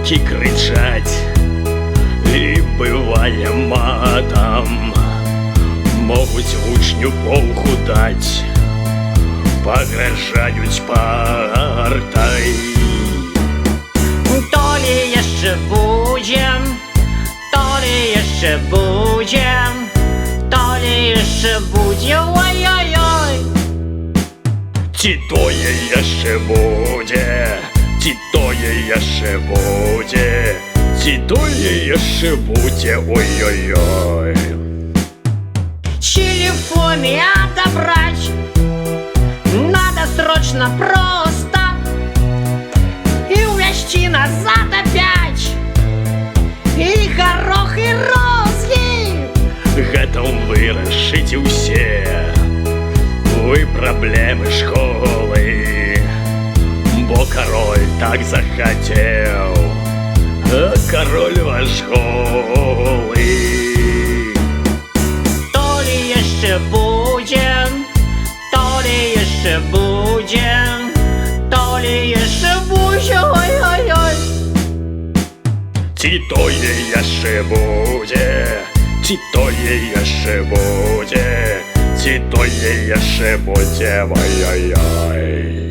Батьки кричать і биває матом, можуть учню полку дать, погрожають партой. То ли jeszcze будем, то ли jeszcze будем, то ли jeszcze буде, ой-ой-ой. Ці тое яшчэ будзе, ці тое яшчэ будзе, ці тое яшчэ будзе, ой-ой-ой. Телефоны отобрать надо срочно просто и увезти назад опять, и горох, и розги. Гатов вырашыць усе вы праблемы школы, бо король так захотел, а король ваш голый. То ли jeszcze будем, то ли jeszcze будем, то ли jeszcze буде, ой-ой-ой. Ці тое яшчэ будзе, ці тое яшчэ будзе, ці тое яшчэ будзе, ой-ой-ой.